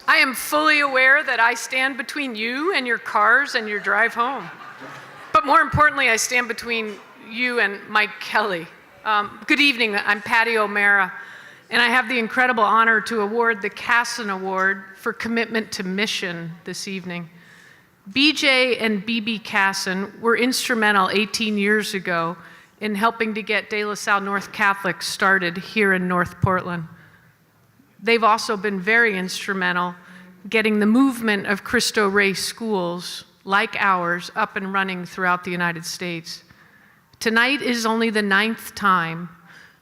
I am fully aware that I stand between you and your cars and your drive home. But more importantly, I stand between you and Mike Kelley. Good evening, I'm Patti O'Mara, and I have the incredible honor to award the Cassin Award for commitment to mission this evening. BJ and BB Cassin were instrumental 18 years ago in helping to get De La Salle North Catholic started here in North Portland. They've also been very instrumental getting the movement of Cristo Rey schools like ours up and running throughout the United States. Tonight is only the 9th time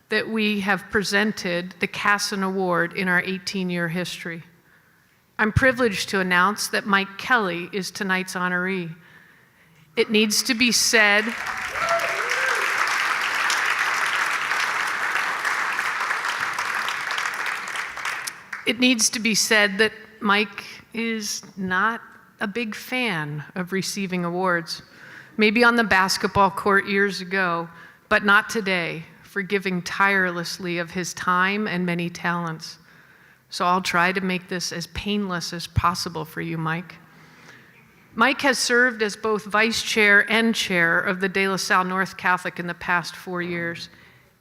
that we have presented the Cassin Award in our 18-year history. I'm privileged to announce that Mike Kelley is tonight's honoree. It needs to be said, that Mike is not a big fan of receiving awards. Maybe on the basketball court years ago, but not today, for giving tirelessly of his time and many talents. So I'll try to make this as painless as possible for you, Mike. Mike has served as both vice chair and chair of the De La Salle North Catholic in the past 4 years.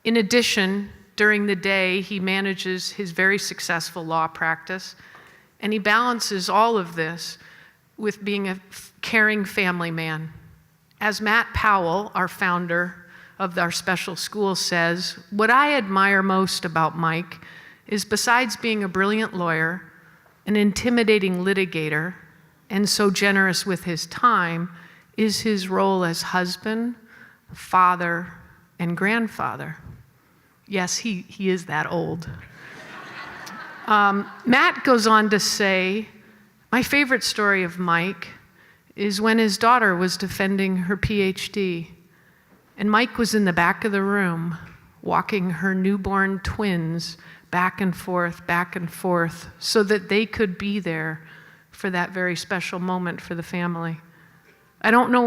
In addition, during the day, he manages his very successful law practice, and he balances all of this with being a caring family man. As Matt Powell, our founder of our special school, says, what I admire most about Mike is besides being a brilliant lawyer, an intimidating litigator, and so generous with his time, is his role as husband, father, and grandfather. Yes, he is that old. Matt goes on to say, my favorite story of Mike is when his daughter was defending her PhD, and Mike was in the back of the room walking her newborn twins back and forth, so that they could be there for that very special moment for the family. I don't know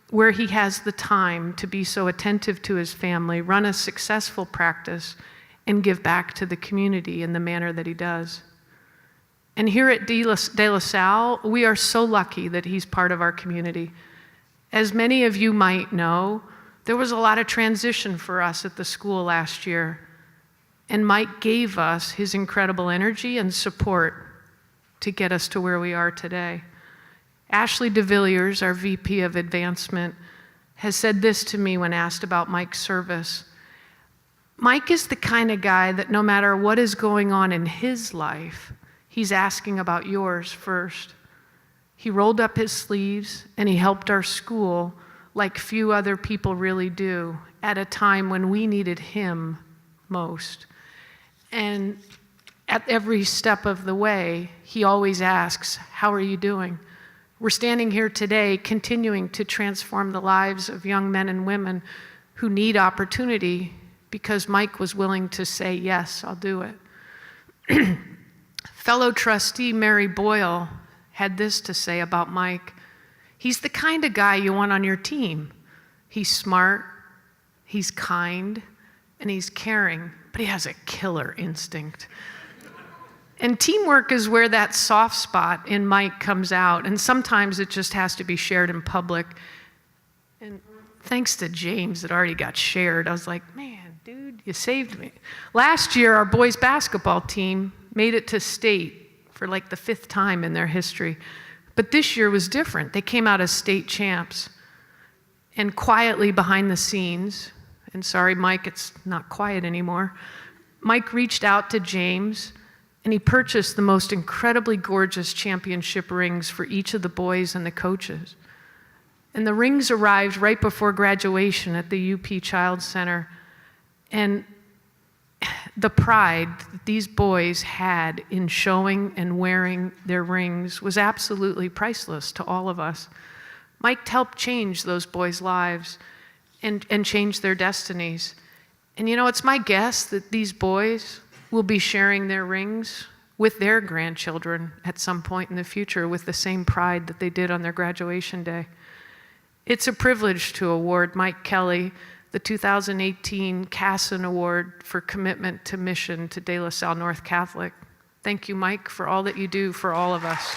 where he has the time to be so attentive to his family, run a successful practice, and give back to the community in the manner that he does. And here at De La Salle, we are so lucky that he's part of our community. As many of you might know, there was a lot of transition for us at the school last year. And Mike gave us his incredible energy and support to get us to where we are today. Ashley DeVilliers, our VP of Advancement, has said this to me when asked about Mike's service. Mike is the kind of guy that no matter what is going on in his life, he's asking about yours first. He rolled up his sleeves and he helped our school like few other people really do at a time when we needed him most. And at every step of the way, he always asks, how are you doing? We're standing here today continuing to transform the lives of young men and women who need opportunity because Mike was willing to say, yes, I'll do it. Fellow trustee Mary Boyle had this to say about Mike. He's the kind of guy you want on your team. He's smart, he's kind, and he's caring, but he has a killer instinct. And teamwork is where that soft spot in Mike comes out, and sometimes it just has to be shared in public. And thanks to James, it already got shared. I was like, man, dude, you saved me. Last year, our boys basketball team made it to state for like the 5th time in their history. But this year was different. They came out as state champs. And quietly behind the scenes, and sorry, Mike, it's not quiet anymore, Mike reached out to James and he purchased the most incredibly gorgeous championship rings for each of the boys and the coaches. And the rings arrived right before graduation at the UP Child Center. And the pride that these boys had in showing and wearing their rings was absolutely priceless to all of us. Mike helped change those boys' lives and change their destinies. And you know, it's my guess that these boys will be sharing their rings with their grandchildren at some point in the future with the same pride that they did on their graduation day. It's a privilege to award Mike Kelley the 2018 Cassin Award for commitment to mission to De La Salle North Catholic. Thank you, Mike, for all that you do for all of us.